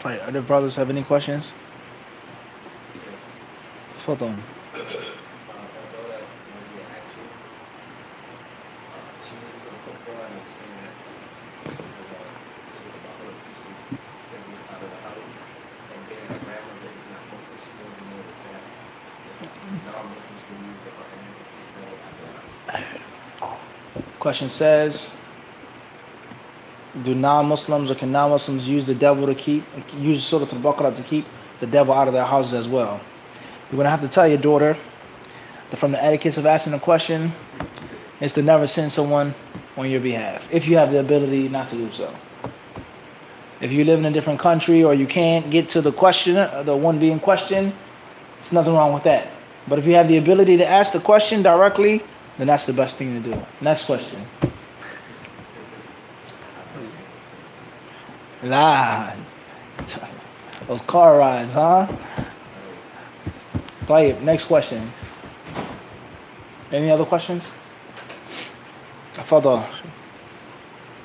Right, other brothers have any questions? Hold on. Question says, do non-Muslims or can non-Muslims use the devil to use Surah Al-Baqarah to keep the devil out of their houses as well? You're going to have to tell your daughter that from the etiquette of asking a question is to never send someone on your behalf, if you have the ability not to do so. If you live in a different country or you can't get to the questioner, the one being questioned, there's nothing wrong with that. But if you have the ability to ask the question directly, then that's the best thing to do. Next question. Nah. Those car rides, huh? Tayyip, next question. Any other questions? Fadal.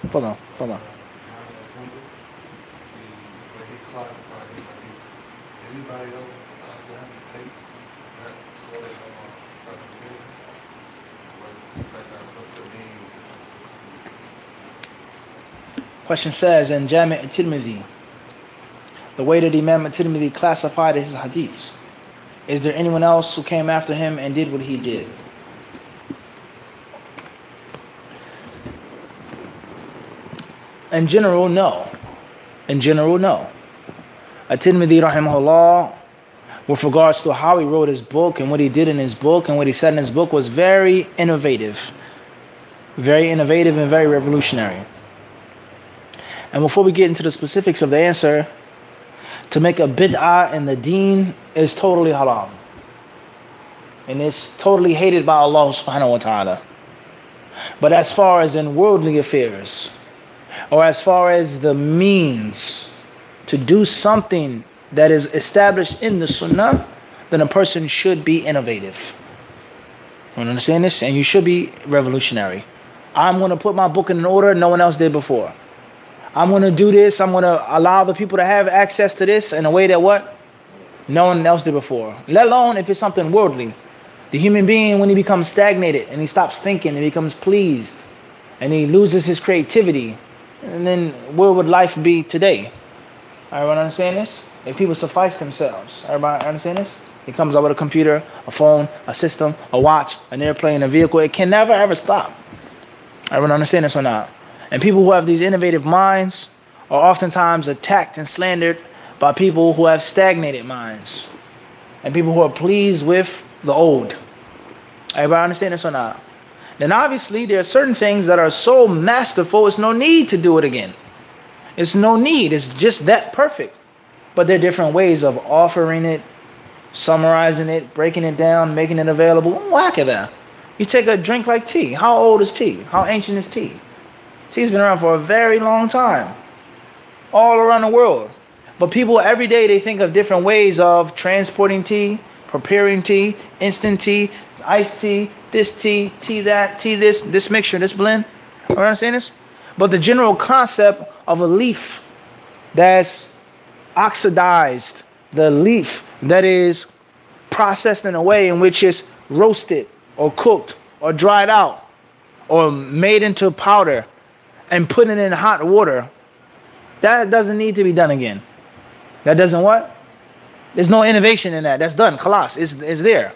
Fadal. Fadal. Anybody else will have to take that sort of classification? What's the name? Question says in Jami' at-Tirmidhi, the way that Imam at-Tirmidhi classified his hadiths, is there anyone else who came after him and did what he did? In general, no. In general, no. At-Tirmidhi rahimahullah, with regards to how he wrote his book and what he did in his book and what he said in his book, was very innovative. Very innovative and very revolutionary. And before we get into the specifics of the answer, to make a bid'ah in the deen is totally haram. And it's totally hated by Allah subhanahu wa ta'ala. But as far as in worldly affairs, or as far as the means to do something that is established in the sunnah, then a person should be innovative. You understand this? And you should be revolutionary. I'm going to put my book in an order no one else did before. I'm going to do this. I'm going to allow the people to have access to this in a way that what? No one else did before. Let alone if it's something worldly. The human being, when he becomes stagnated and he stops thinking and becomes pleased and he loses his creativity, and then where would life be today? Everyone understand this? If people suffice themselves. Everybody understand this? He comes out with a computer, a phone, a system, a watch, an airplane, a vehicle. It can never ever stop. Everyone understand this or not? And people who have these innovative minds are oftentimes attacked and slandered by people who have stagnated minds and people who are pleased with the old. Everybody understand this or not? Then obviously there are certain things that are so masterful, it's no need to do it again. It's no need. It's just that perfect. But there are different ways of offering it, summarizing it, breaking it down, making it available. Whack at that. You take a drink like tea. How old is tea? How ancient is tea? Tea's been around for a very long time. All around the world. But people every day, they think of different ways of transporting tea, preparing tea, instant tea, iced tea, tea that, tea this mixture, this blend. You understand this? But the general concept of a leaf that's oxidized, the leaf that is processed in a way in which it's roasted or cooked or dried out or made into powder and put it in hot water, that doesn't need to be done again. That doesn't what? There's no innovation in that. That's done. Khalas. It's there.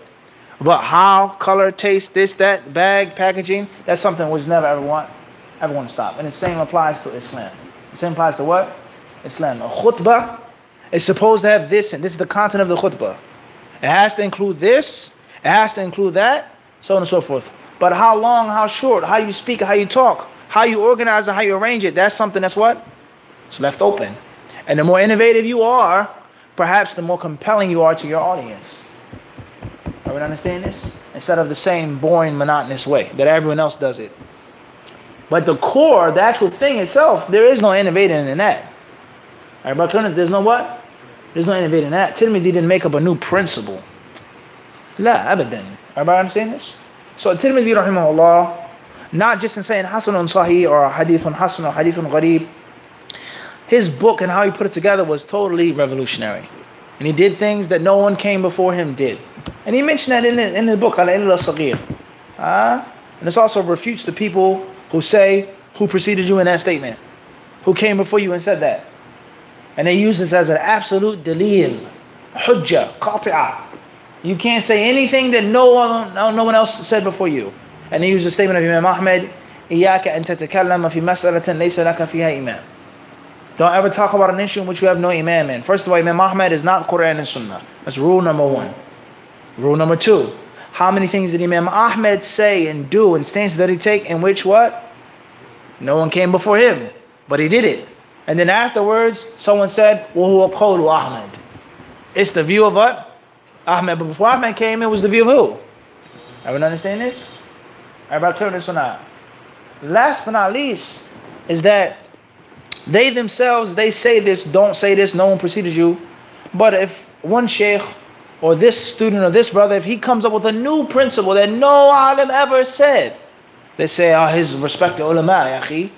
But how, color, taste, this, that, bag, packaging, that's something which never ever want to stop. And the same applies to Islam. The same applies to what? Islam. A khutbah is supposed to have this, and this is the content of the khutbah. It has to include this, it has to include that, so on and so forth. But how long, how short, how you speak, how you talk, how you organize it, how you arrange it, that's something that's what? It's left open. And the more innovative you are, perhaps the more compelling you are to your audience. Everyone understand this? Instead of the same boring, monotonous way that everyone else does it. But the core, the actual thing itself, there is no innovating in that. Everybody, there's no what? There's no innovating in that. Tirmidhi didn't make up a new principle. La, abadan. Everybody understand this? So Tirmidhi rahimahullah, not just in saying Hasanun Sahih or Hadithun Hasan or Hadithun Gharib, his book and how he put it together was totally revolutionary. And he did things that no one came before him did. And he mentioned that in the book, Al-Ilal Al-Saghir. And this also refutes the people who say, who preceded you in that statement, who came before you and said that. And they use this as an absolute dalil, hujjah, qati'ah. You can't say anything that no one else said before you. And they use the statement of Imam Ahmed, إِيَّاكَ أَن تَتَكَلَّمَ فِي مَسْأَلَةٍ لَيْسَ لَكَ فِيهَا إِمَامٍ. Don't ever talk about an issue in which you have no imam in. First of all, Imam Ahmed is not Quran and Sunnah. That's rule number one. Rule number two, how many things did Imam Ahmed say and do and stances that he take in which what? No one came before him, but he did it. And then afterwards, someone said, وَهُوَ قَوْلُ Ahmed. It's the view of what? Ahmed. But before Ahmed came, it was the view of who? Everyone understand this? Everybody clear this or not? Last but not least, is that they themselves, they say this, don't say this, no one preceded you. But if one sheikh or this student or this brother, if he comes up with a new principle that no alim ever said, they say, oh, his respect to ulama, ya akhi.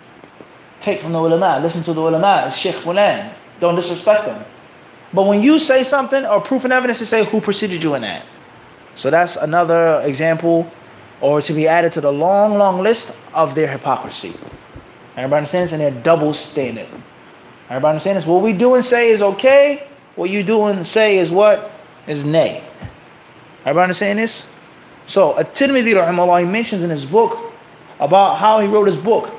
Take from the ulama, listen to the ulama, it's Sheikh Fulan. Don't disrespect them. But when you say something or proof and evidence, you say, who preceded you in that? So that's another example, or to be added to the long, long list of their hypocrisy. Everybody understand this? And their double standard. Everybody understand this? What we do and say is okay. What you do and say is what? Is nay. Everybody understand this? So, At-Tirmidhi, rahimahullah, he mentions in his book about how he wrote his book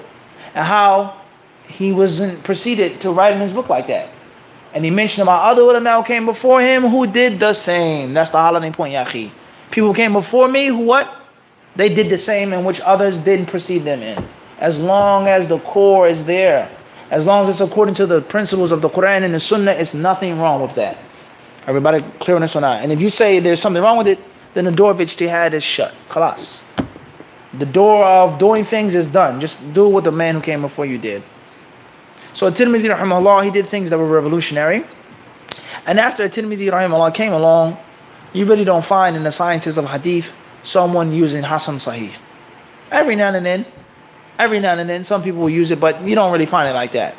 and how he wasn't proceeded to write in his book like that. And he mentioned about other ulama who came before him who did the same. That's the holiday point, ya akhi. People who came before me who what? They did the same in which others didn't precede them in. As long as the core is there, as long as it's according to the principles of the Quran and the Sunnah, it's nothing wrong with that. Everybody clear on this or not? And if you say there's something wrong with it, then the door of ijtihad is shut. Khalas. The door of doing things is done. Just do what the man who came before you did. So At-Tirmidhi rahimahullah, he did things that were revolutionary. And after At-Tirmidhi rahimahullah came along, you really don't find in the sciences of hadith someone using Hasan Sahih. Every now and then, some people will use it, but you don't really find it like that.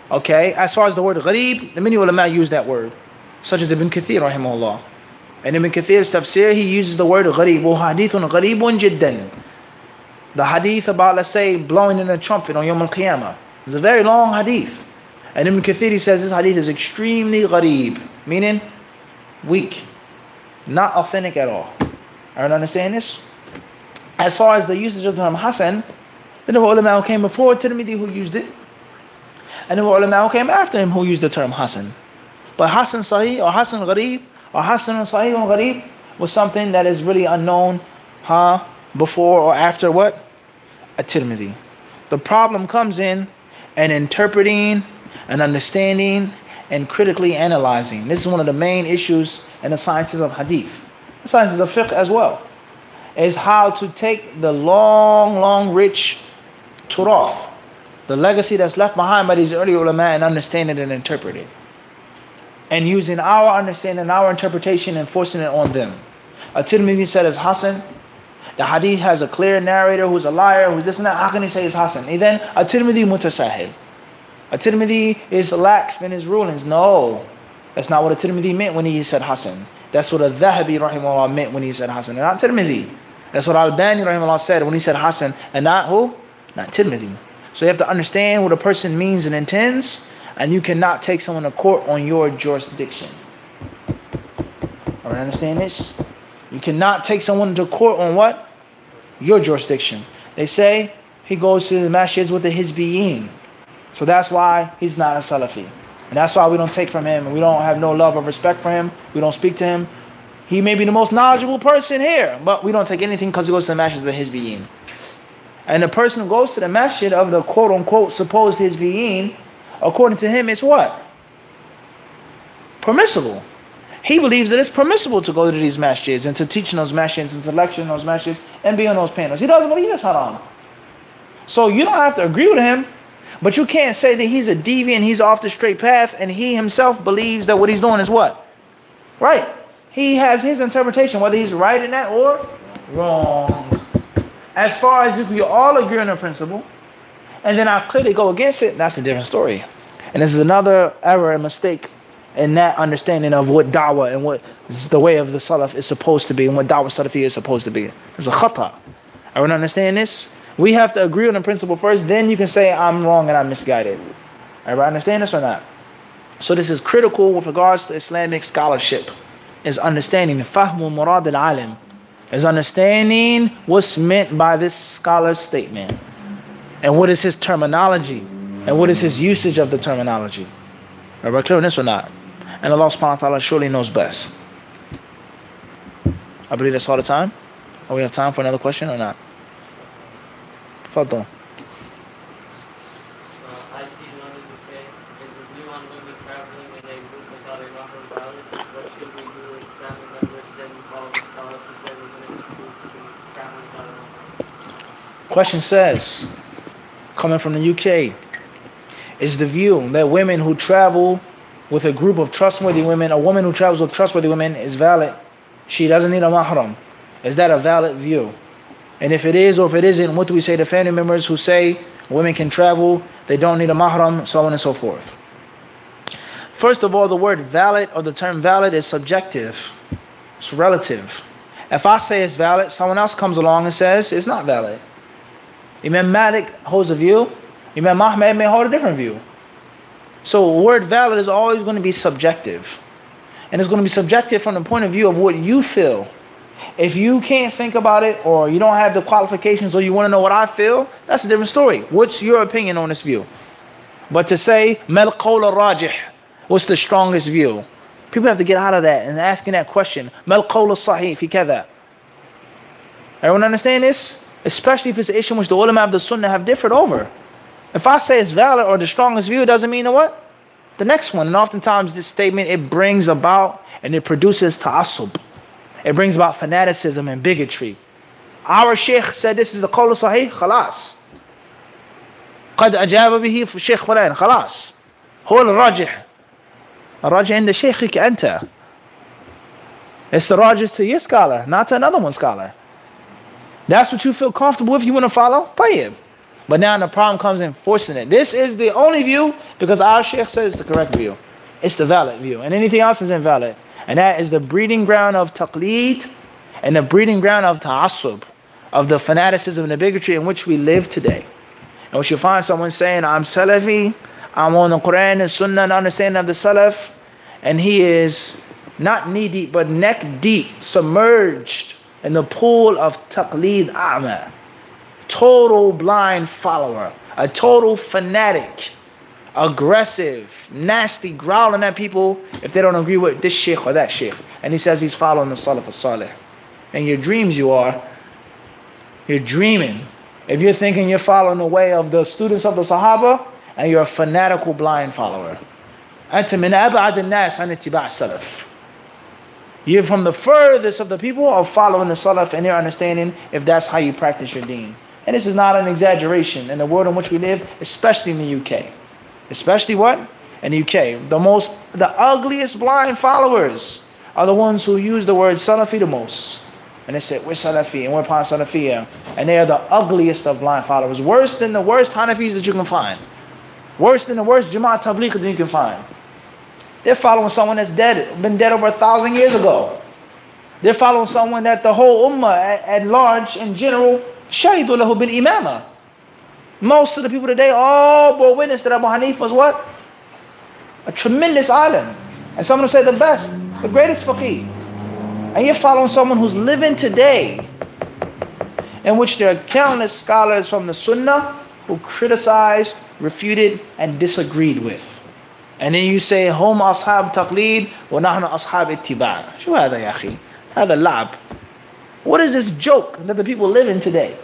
Okay? As far as the word gharib, the many ulama use that word, such as Ibn Kathir rahimahullah. And Ibn Kathir's tafsir, he uses the word gharib. وَحَدِيثٌ غَرِيبٌ جِدًّا. The hadith about, let's say, blowing in a trumpet on Yawm al-Qiyamah. It's a very long hadith. And Ibn Kathir, he says this hadith is extremely gharib, meaning weak, not authentic at all. Are you understand this? As far as the usage of the term Hasan, then there were ulama who came before Tirmidhi who used it. And there were ulama who came after him who used the term Hasan. But Hasan Sahih or Hasan Gharib or Hasan Sahih or Gharib was something that is really unknown before or after what? At-Tirmidhi. The problem comes in interpreting and understanding and critically analyzing. This is one of the main issues in the sciences of hadith. The sciences of fiqh as well. Is how to take the long, rich turath, the legacy that's left behind by these early ulama, and understand it and interpret it. And using our understanding, our interpretation, and forcing it on them. At-Tirmidhi said it's Hasan. The hadith has a clear narrator who's a liar, who's this and that. How can he say it's Hasan? And then At-Tirmidhi mutasahil. At-Tirmidhi is lax in his rulings. No, that's not what At-Tirmidhi meant when he said Hasan. That's what Al-Dhahabi rahimahullah meant when he said Hasan, and not Tirmidhi. That's what Al-Albani rahimahullah said when he said Hasan, and not who? Not Tirmidhi. So you have to understand what a person means and intends, and you cannot take someone to court on your jurisdiction. All right, understand this? You cannot take someone to court on what? Your jurisdiction. They say he goes to the masjids with the Hizbiyin. So that's why he's not a Salafi. And that's why we don't take from him. And we don't have no love or respect for him. We don't speak to him. He may be the most knowledgeable person here, but we don't take anything because he goes to the masjid of the Hizbiyin. And the person who goes to the masjid of the quote-unquote supposed Hizbiyin, according to him, it's what? Permissible. He believes that it's permissible to go to these masjids and to teach in those masjids and to lecture in those masjids and be on those panels. He doesn't believe it's haram. So you don't have to agree with him, but you can't say that he's a deviant, he's off the straight path, and he himself believes that what he's doing is what? Right. He has his interpretation, whether he's right in that or wrong. As far as if we all agree on a principle, and then I clearly go against it, that's a different story. And this is another error and mistake in that understanding of what da'wah and what the way of the salaf is supposed to be and what da'wah salafiyya is supposed to be. It's a khata. Everyone understand this? We have to agree on the principle first, then you can say I'm wrong and I'm misguided. Everybody understand this or not? So this is critical with regards to Islamic scholarship, is understanding the fahmu murad al-alim, is understanding what's meant by this scholar's statement and what is his terminology and what is his usage of the terminology. Are we clear on this or not? And Allah subhanahu wa ta'ala surely knows best. I believe that's all the time. Do we have time for another question or not? Fadl. I see one is okay. Is the view on women traveling in a group without a mahram valid? What should we do with family members then follow the scholars who say we're going to be traveling without a mahram? Question says, coming from the UK, is the view that women who travel with a group of trustworthy women, a woman who travels with trustworthy women is valid? She doesn't need a mahram. Is that a valid view? And if it is or if it isn't, what do we say to family members who say women can travel, they don't need a mahram, so on and so forth? First of all, the word valid or the term valid is subjective. It's relative. If I say it's valid, someone else comes along and says it's not valid. Imam Malik holds a view. Imam Ahmed may hold a different view. So the word valid is always going to be subjective. And it's going to be subjective from the point of view of what you feel. If you can't think about it, or you don't have the qualifications, or you want to know what I feel, that's a different story. What's your opinion on this view? But to say, mal qawl al-rajih, what's the strongest view? People have to get out of that and asking that question. Mal qawl al-sahih fi kadha. Everyone understand this? Especially if it's an issue which the ulama of the sunnah have differed over. If I say it's valid or the strongest view, it doesn't mean what? The next one. And oftentimes this statement, it brings about and it produces ta'assub. It brings about fanaticism and bigotry. Our sheikh said this is the qawl sahih, khalas. قد أجاب به في الشيخ فلان, خلاص. هو الراجح. الراجح عند شيخك أنت. It's the rajih to your scholar, not to another one's scholar. That's what you feel comfortable with, you want to follow? Tayyib. But now the problem comes in forcing it. This is the only view because our sheikh says it's the correct view. It's the valid view. And anything else is invalid. And that is the breeding ground of taqleed and the breeding ground of ta'assub, of the fanaticism and the bigotry in which we live today. And when you find someone saying, I'm Salafi, I'm on the Quran and Sunnah and understanding of the Salaf, and he is not knee deep, but neck deep, submerged in the pool of taqleed a'ma, total blind follower, a total fanatic, aggressive, nasty, growling at people if they don't agree with this sheikh or that sheikh. And he says he's following the Salaf al-Salih. In your dreams you're dreaming. If you're thinking you're following the way of the students of the Sahaba, and you're a fanatical blind follower. أنت من أبعد الناس عن اتباع السلف. You're from the furthest of the people of following the Salaf and their understanding if that's how you practice your deen. And this is not an exaggeration in the world in which we live, especially in the UK. Especially what? In the UK. The ugliest blind followers are the ones who use the word Salafi the most. And they say, we're Salafi and we're upon Salafiyya. And they are the ugliest of blind followers. Worse than the worst Hanafis that you can find. Worse than the worst Jama'at Tabligh that you can find. They're following someone that's dead, been dead over 1,000 years ago. They're following someone that the whole ummah at large, in general, shahidu lahu bil imama. Most of the people today all bore witness that Abu Hanifa was what? A tremendous alim. And some of them say the best, the greatest faqih. And you're following someone who's living today, in which there are countless scholars from the Sunnah who criticized, refuted, and disagreed with. And then you say, hum ashab taqleed wa nahnu ashab ittiba'. Shو هذا يا أخي? هذا اللعب. What is this joke that the people live in today?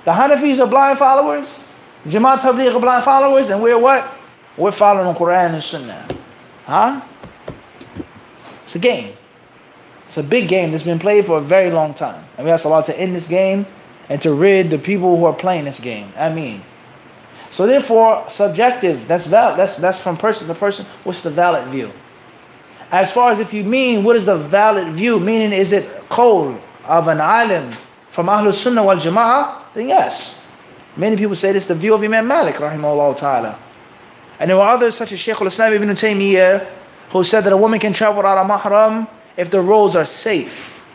The Hanafis are blind followers, Jama'at Tabligh are blind followers, and we're what? We're following the Quran and Sunnah. Huh? It's a game. It's a big game that's been played for a very long time. And we ask Allah to end this game and to rid the people who are playing this game. Ameen. So therefore, subjective, that's valid. That's from person to person. What's the valid view? As far as if you mean, what is the valid view? Meaning, is it qawl of an alim from Ahlul Sunnah wal Jama'ah? Then yes. Many people say this is the view of Imam Malik, rahimahullah ta'ala. And there were others such as Shaykh al-Islam ibn Taymiyyah who said that a woman can travel without a mahram if the roads are safe.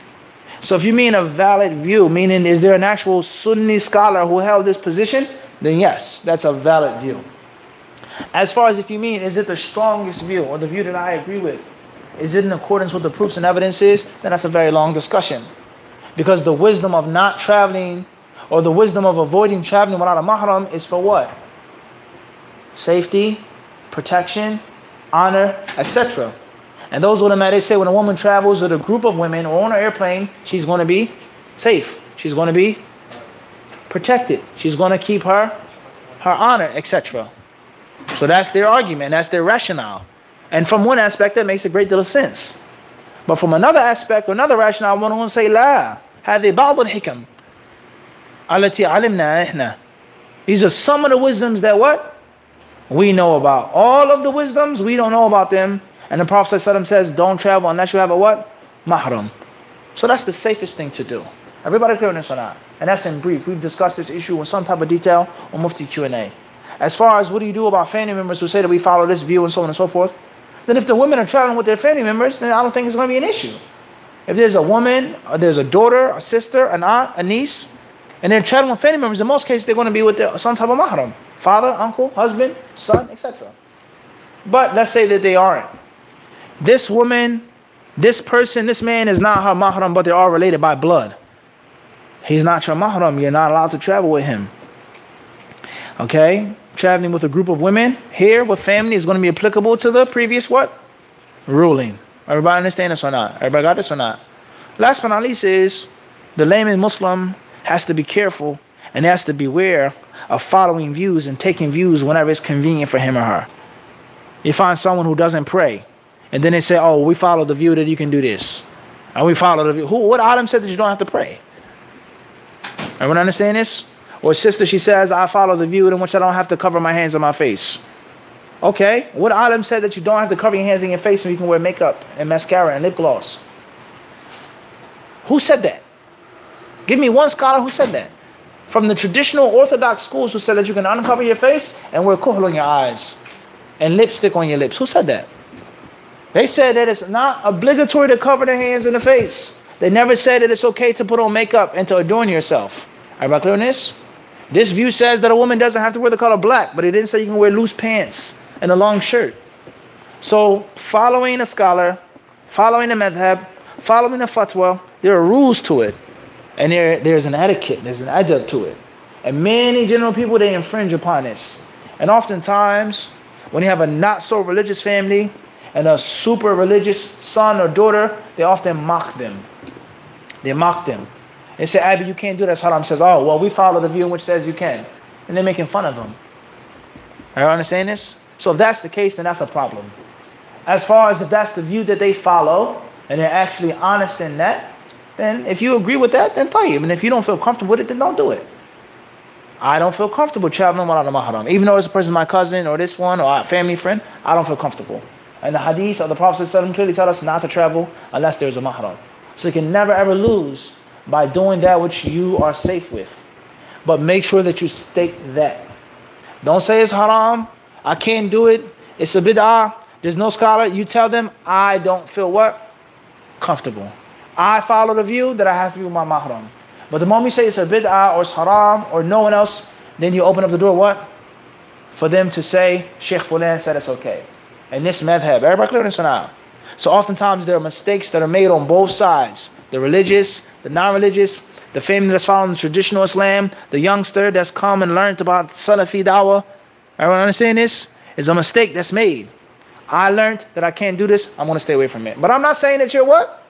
So if you mean a valid view, meaning is there an actual Sunni scholar who held this position, then yes, that's a valid view. As far as if you mean, is it the strongest view or the view that I agree with? Is it in accordance with the proofs and evidences? Then that's a very long discussion. Because the wisdom of not traveling or the wisdom of avoiding traveling without a mahram is for what? Safety, protection, honor, etc. And those ulama, they say when a woman travels with a group of women or on an airplane, she's going to be safe. She's going to be protected. She's going to keep her honor, etc. So that's their argument. That's their rationale. And from one aspect, that makes a great deal of sense. But from another aspect or another rationale, one will say, لا هذه بعض الحكم التي علمنا إحنا. These are some of the wisdoms that what? We know about. All of the wisdoms, we don't know about them. And the Prophet ﷺ says, don't travel unless you have a what? Mahram. So that's the safest thing to do. Everybody clear on this or not? And that's in brief. We've discussed this issue in some type of detail on Mufti Q&A. As far as what do you do about family members who say that we follow this view and so on and so forth, then if the women are traveling with their family members, then I don't think it's going to be an issue. If there's a woman, or there's a daughter, a sister, an aunt, a niece, and they're traveling with family members, in most cases they're going to be with some type of mahram. Father, uncle, husband, son, etc. But let's say that they aren't. This woman, this person, this man is not her mahram, but they are related by blood. He's not your mahram. You're not allowed to travel with him. Okay? Traveling with a group of women here with family is going to be applicable to the previous what? Ruling. Everybody understand this or not? Everybody got this or not? Last but not least is the layman Muslim has to be careful and has to beware of following views and taking views whenever it's convenient for him or her. You find someone who doesn't pray and then they say, oh, we follow the view that you can do this. And we follow the view. What Adam said that you don't have to pray? Everyone understand this? Or sister, she says, I follow the view in which I don't have to cover my hands and my face. Okay, what Alim said that you don't have to cover your hands and your face and you can wear makeup and mascara and lip gloss? Who said that? Give me one scholar who said that. From the traditional orthodox schools who said that you can uncover your face and wear kuhl on your eyes and lipstick on your lips. Who said that? They said that it's not obligatory to cover the hands and the face. They never said that it's okay to put on makeup and to adorn yourself. Everybody clear on this? This view says that a woman doesn't have to wear the color black, but it didn't say you can wear loose pants and a long shirt. So following a scholar, following a madhab, following a fatwa, there are rules to it. And there's an etiquette, there's an adab to it. And many general people, they infringe upon this. And oftentimes, when you have a not so religious family and a super religious son or daughter, they often mock them. They mock them. They say, Abby, you can't do that. Haram says, oh, well, we follow the view in which says you can. And they're making fun of them. Are you understand this? So if that's the case, then that's a problem. As far as if that's the view that they follow, and they're actually honest in that, then if you agree with that, then tayyib. And if you don't feel comfortable with it, then don't do it. I don't feel comfortable traveling without a mahram. Even though this person, my cousin, or this one, or a family friend, I don't feel comfortable. And the hadith of the Prophet ﷺ clearly tell us not to travel unless there's a mahram. So you can never ever lose by doing that which you are safe with. But make sure that you state that. Don't say it's haram, I can't do it, it's a bid'ah, there's no scholar. You tell them, I don't feel what? Comfortable. I follow the view that I have to be with my mahram. But the moment you say it's a bid'ah or it's haram or no one else, then you open up the door what? For them to say, Sheikh Fulan said it's okay. And this madhab, everybody clear this one out. So oftentimes there are mistakes that are made on both sides. The religious, the non-religious, the family that's following the traditional Islam, the youngster that's come and learned about Salafi dawah. Everyone understand this? It's a mistake that's made. I learned that I can't do this, I'm going to stay away from it. But I'm not saying that you're what?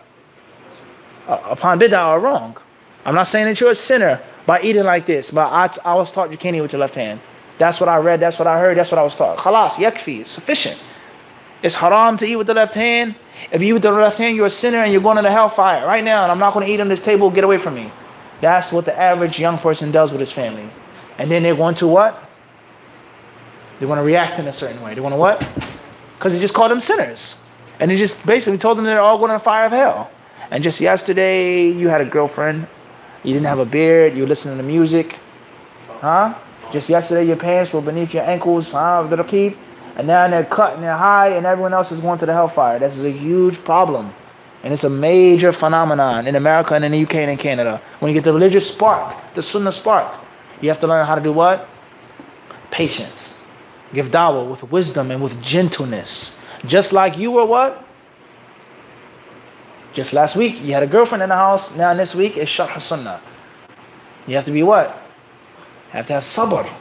Upon bid'ah or wrong. I'm not saying that you're a sinner by eating like this. But I was taught you can't eat with your left hand. That's what I read, that's what I heard, that's what I was taught. Khalas, yakfi, it's sufficient. It's haram to eat with the left hand. If you eat with the left hand, you're a sinner and you're going to the hellfire right now. And I'm not going to eat on this table. Get away from me. That's what the average young person does with his family. And then they're going to what? They're going to react in a certain way. They're going to what? Because he just called them sinners. And he just basically told them they're all going to the fire of hell. And just yesterday, you had a girlfriend. You didn't have a beard. You were listening to music. Huh? Just yesterday, your pants were beneath your ankles. Huh? Little keep. and now they're cut and they're high, and everyone else is going to the hellfire. That's a huge problem. And it's a major phenomenon in America and in the UK and in Canada. When you get the religious spark, the sunnah spark, you have to learn how to do what? Patience. Give dawah with wisdom and with gentleness. Just like you were what? Just last week, you had a girlfriend in the house. Now this week, it's sharh sunnah. You have to be what? You have to have sabr.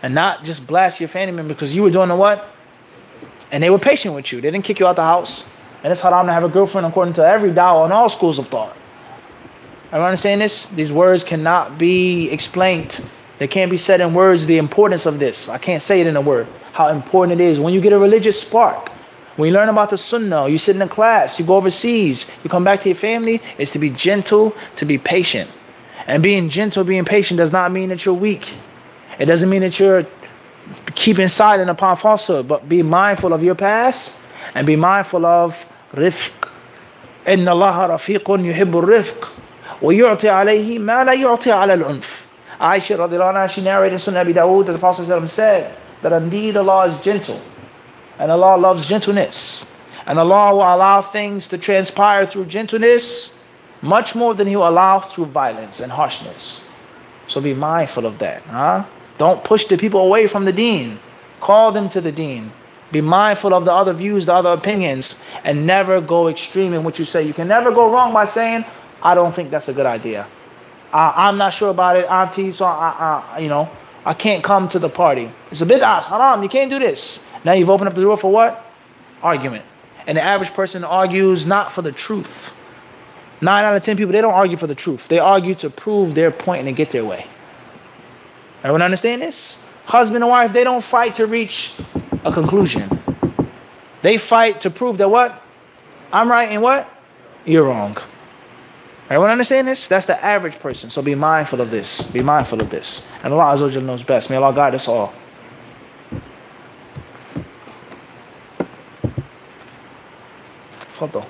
And not just blast your family member because you were doing the what? And they were patient with you. They didn't kick you out the house. And it's haram to have a girlfriend according to every dawah and all schools of thought. Everyone understand this? These words cannot be explained. They can't be said in words, the importance of this. I can't say it in a word. How important it is. When you get a religious spark, when you learn about the sunnah, you sit in a class, you go overseas, you come back to your family, it's to be gentle, to be patient. And being gentle, being patient does not mean that you're weak. It doesn't mean that you're keeping silent upon falsehood, but be mindful of your past and be mindful of rifq. إِنَّ اللَّهَ رَفِيقٌ يُحِبُّ الرِّفْقِ وَيُعْطِي عَلَيْهِ مَا لَا يُعْطِي عَلَى الْأُنْفِ. Aisha radiallahu anha, she narrated in Sunnah Abi Dawood that the Prophet said that indeed Allah is gentle. And Allah loves gentleness. And Allah will allow things to transpire through gentleness much more than He will allow through violence and harshness. So be mindful of that. Don't push the people away from the deen. Call them to the deen. Be mindful of the other views, the other opinions, and never go extreme in what you say. You can never go wrong by saying, I don't think that's a good idea. I'm not sure about it, auntie, so I can't come to the party. It's a bid'ah, haram, you can't do this. Now you've opened up the door for what? Argument. And the average person argues not for the truth. 9 out of 10 people, they don't argue for the truth. They argue to prove their point and to get their way. Everyone understand this? Husband and wife, they don't fight to reach a conclusion. They fight to prove that what? I'm right and what? You're wrong. Everyone understand this? That's the average person. So be mindful of this. Be mindful of this. And Allah Azza wa Jalla knows best. May Allah guide us all. تفضل.